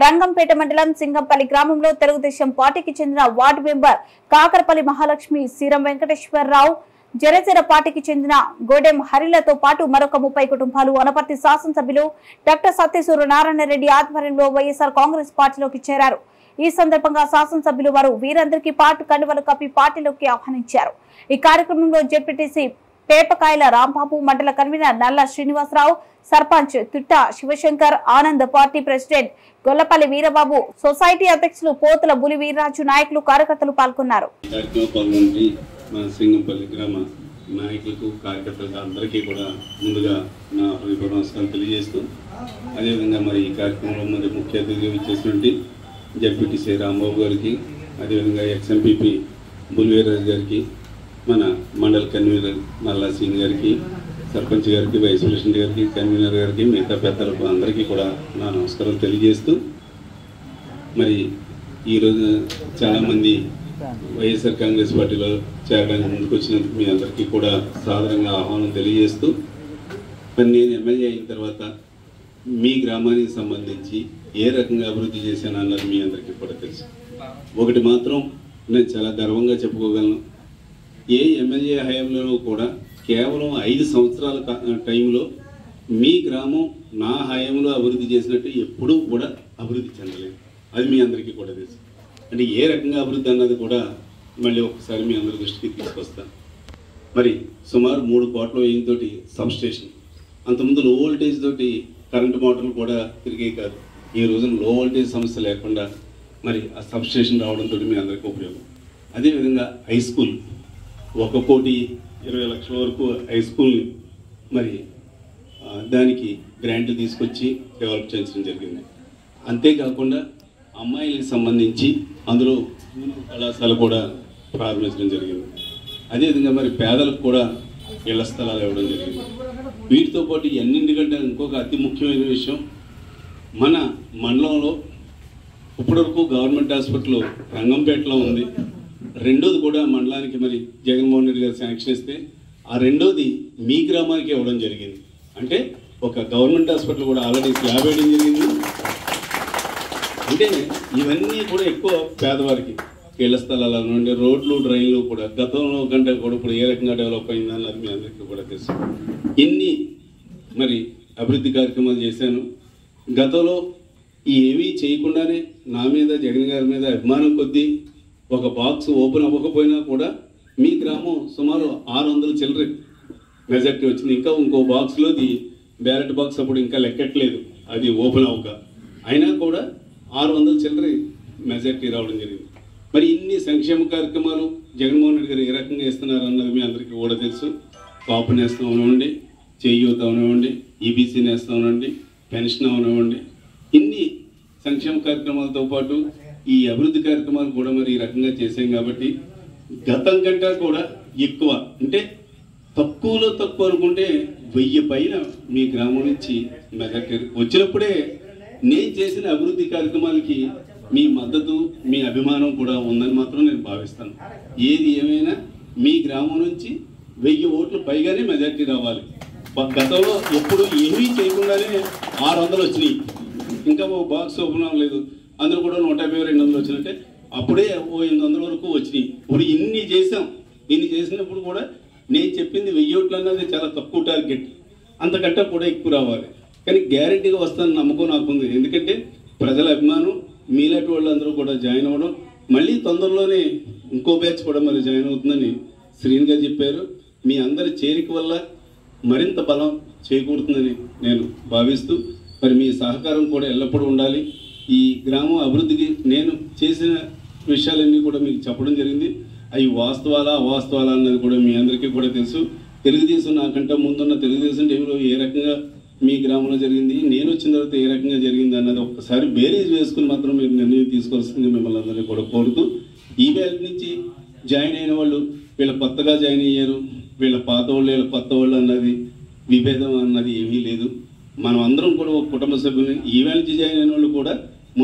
రంగంపేట మండలం సింగంపల్లి గ్రామంలో తెలుగుదేశం పార్టీకి చెందిన వార్డు మెంబర్ కాకరపల్లి మహాలక్ష్మి శ్రీరం వెంకటేశ్వరరావు, జనసేన పార్టీకి చెందిన గోడెం హరిలతో పాటు మరొక 30 కుటుంబాలు వనపర్తి శాసనసభ్యులు డాక్టర్ సత్యసూర్య నారాయణ రెడ్డి ఆధ్వర్యంలో వైఎస్ఆర్ కాంగ్రెస్ పార్టీలోకి చేరారు. ఈ సందర్భంగా శాసనసభ్యులు వారు వీరందరికీ పార్టీ కండువలు కప్పి పార్టీలోకి ఆహ్వానించారు. ఈ కార్యక్రమంలో జెడ్పీటీసీ పేపకాయల రాంబాబు, మండల convener Nalla Srinivasarao, sarpanch Titta Shivashankar, Anand, party president Gollapalli Veerababu, society అధ్యక్షులు పోతుల బులి వీర్రాజు, నాయకులు, కార్యకర్తలు పాల్గొన్నారు. సింగంపల్లి గ్రామ నాయకులకు, కార్యకర్తలకు అందరికీ కూడా ముందుగా నా హృదయపూర్వక నమస్కారం తెలియజేస్తూ, అదేవిధంగా మరి ఈ కార్యక్రమంలో మరి ముఖ్య అతిథిగా ఇచ్చేసినటువంటి జెడ్పీటీసీ రాంబాబు గారికి, అదేవిధంగా ఎక్స్ఎంపీపీ బుల్వీర్రాజు గారికి, మన మండల కన్వీనర్ నల్లా సింగ్ గారికి, సర్పంచ్ గారికి, వైస్ ప్రెసిడెంట్ గారికి, కన్వీనర్ గారికి, మిగతా పెద్దలకు అందరికీ కూడా నా నమస్కారం తెలియజేస్తూ, మరి ఈరోజు చాలామంది వైఎస్ఆర్ కాంగ్రెస్ పార్టీలో చేరడానికి ముందుకు వచ్చినందుకు మీ అందరికీ కూడా సాధారణంగా ఆహ్వానం తెలియజేస్తూ, మరి నేను ఎమ్మెల్యే అయిన తర్వాత మీ గ్రామానికి సంబంధించి ఏ రకంగా అభివృద్ధి చేశాను అన్నది మీ అందరికీ కూడా తెలుసు. ఒకటి మాత్రం నేను చాలా గర్వంగా చెప్పుకోగలను, ఏ ఎమ్మెల్యే హయాంలో కూడా కేవలం 5 సంవత్సరాల టైంలో మీ గ్రామం నా హయాంలో అభివృద్ధి చేసినట్టు ఎప్పుడూ కూడా అభివృద్ధి చెందలేదు. అది మీ అందరికీ కూడా తెలుసు. అంటే ఏ రకంగా అభివృద్ధి అన్నది కూడా మళ్ళీ ఒకసారి మీ అందరి దృష్టికి తీసుకొస్తాను. మరి సుమారు 3 కోట్ల వ్యయంతో సబ్స్టేషన్, అంతకుముందు లో వోల్టేజ్ తోటి కరెంటు మోటార్లు కూడా తిరిగేవి కాదు. ఈ రోజున లో వోల్టేజ్ సమస్య లేకుండా మరి ఆ సబ్స్టేషన్ రావడంతో మీ అందరికీ ఉపయోగం. అదేవిధంగా హై స్కూల్ 1,20,00,000 వరకు హై స్కూల్ని మరి దానికి గ్రాంట్లు తీసుకొచ్చి డెవలప్ చేయించడం జరిగింది. అంతేకాకుండా అమ్మాయిలకు సంబంధించి అందులో కళాశాల కూడా ప్రారంభించడం జరిగింది. అదేవిధంగా మరి పేదలకు కూడా ఇళ్ల స్థలాలు ఇవ్వడం జరిగింది. వీటితో పాటు అన్నింటికంటే ఇంకొక అతి ముఖ్యమైన విషయం, మన మండలంలో ఇప్పటివరకు గవర్నమెంట్ హాస్పిటల్ రంగంపేటలో ఉంది. రెండోది కూడా మండలానికి మరి జగన్మోహన్ రెడ్డి గారు శాంక్షన్ ఇస్తే ఆ రెండోది మీ గ్రామానికి ఇవ్వడం జరిగింది. అంటే ఒక గవర్నమెంట్ హాస్పిటల్ కూడా ఆల్రెడీ స్లాబ్ వేయడం జరిగింది. అంటే ఇవన్నీ కూడా ఎక్కువ పేదవారికి ఇళ్ల స్థలాల నుండి రోడ్లు, డ్రైన్లు కూడా గతంలో కంటే కూడా ఇప్పుడు ఏ రకంగా డెవలప్ అయిందన్నది మీ అందరికీ కూడా తెలుసు. ఇన్ని మరి అభివృద్ధి కార్యక్రమాలు చేశాను. గతంలో ఏమీ చేయకుండానే నా మీద, జగన్ గారి మీద అభిమానం కొద్దీ ఒక బాక్స్ ఓపెన్ అవ్వకపోయినా కూడా మీ గ్రామం సుమారు 600 చిల్లర మెజార్టీ వచ్చింది. ఇంకా ఇంకో బాక్స్లోది బ్యాలెట్ బాక్స్ అప్పుడు ఇంకా లెక్కట్లేదు, అది ఓపెన్ అవ్వక, అయినా కూడా 600 చిల్లర మెజార్టీ రావడం జరిగింది. మరి ఇన్ని సంక్షేమ కార్యక్రమాలు జగన్మోహన్ రెడ్డి గారు ఏ రకంగా ఇస్తున్నారు అన్నది మీ అందరికీ కూడా తెలుసు. కాపు నేస్తం అవనివ్వండి, చేయూత అవనివ్వండి, ఈబీసీ నేస్తం అవనివ్వండి, పెన్షన్ అవనివ్వండి, ఇన్ని సంక్షేమ కార్యక్రమాలతో పాటు ఈ అభివృద్ధి కార్యక్రమాలు కూడా మరి ఈ రకంగా చేసాం. కాబట్టి గతం కంటే కూడా ఎక్కువ, అంటే తక్కువలో తక్కువ అనుకుంటే 1000 పైన మీ గ్రామం నుంచి మెజార్టీ వచ్చినప్పుడే నేను చేసిన అభివృద్ధి కార్యక్రమాలకి మీ మద్దతు, మీ అభిమానం కూడా ఉందని మాత్రం నేను భావిస్తాను. ఏది ఏమైనా మీ గ్రామం నుంచి 1000 ఓట్లు పైగానే మెజార్టీ రావాలి. గతంలో ఎప్పుడు ఏమీ చేయకుండానే 600 వచ్చినాయి, ఇంకా ఓ బాక్స్ ఓపెన్ అవ్వలేదు, అందులో కూడా 150-200 వచ్చినట్టే అప్పుడే ఓ 800 వరకు వచ్చినాయి. ఇప్పుడు ఇన్ని చేసాం. ఇన్ని చేసినప్పుడు కూడా నేను చెప్పింది 1000 ఓట్లు అన్నది చాలా తక్కువ టార్గెట్, అంతకంటే కూడా ఎక్కువ రావాలి. కానీ గ్యారెంటీగా వస్తానని నమ్మకం నాకుంది. ఎందుకంటే ప్రజల అభిమానం, మీలాంటి వాళ్ళందరూ కూడా జాయిన్ అవ్వడం, మళ్ళీ తొందరలోనే ఇంకో బ్యాచ్ కూడా మరి జాయిన్ అవుతుందని శ్రీని గారు చెప్పారు. మీ అందరి చేరిక వల్ల మరింత బలం చేకూరుతుందని నేను భావిస్తూ, మరి మీ సహకారం కూడా ఎల్లప్పుడూ ఉండాలి. ఈ గ్రామం అభివృద్ధికి నేను చేసిన విషయాలన్నీ కూడా మీకు చెప్పడం జరిగింది. అవి వాస్తవాలా అవాస్తవాలా అన్నది కూడా మీ అందరికీ కూడా తెలుసు. తెలుగుదేశం నాకంటే ముందున్న తెలుగుదేశం టైంలో ఏ రకంగా మీ గ్రామంలో జరిగింది, నేను వచ్చిన తర్వాత ఏ రకంగా జరిగింది అన్నది ఒక్కసారి బేరీజ్ వేసుకుని మాత్రం మీరు నిర్ణయం తీసుకోవాల్సింది మిమ్మల్ని అందరినీ కూడా కోరుతూ, ఈ బ్యాచ్ నుంచి జాయిన్ అయిన వాళ్ళు వీళ్ళ కొత్తగా జాయిన్ అయ్యారు, వీళ్ళ పాత వాళ్ళు వీళ్ళ కొత్త వాళ్ళు అన్నది విభేదం అన్నది ఏమీ లేదు. మనం అందరం కూడా ఒక కుటుంబ సభ్యులు. ఈ బ్యాచ్ నుంచి జాయిన్ అయిన వాళ్ళు కూడా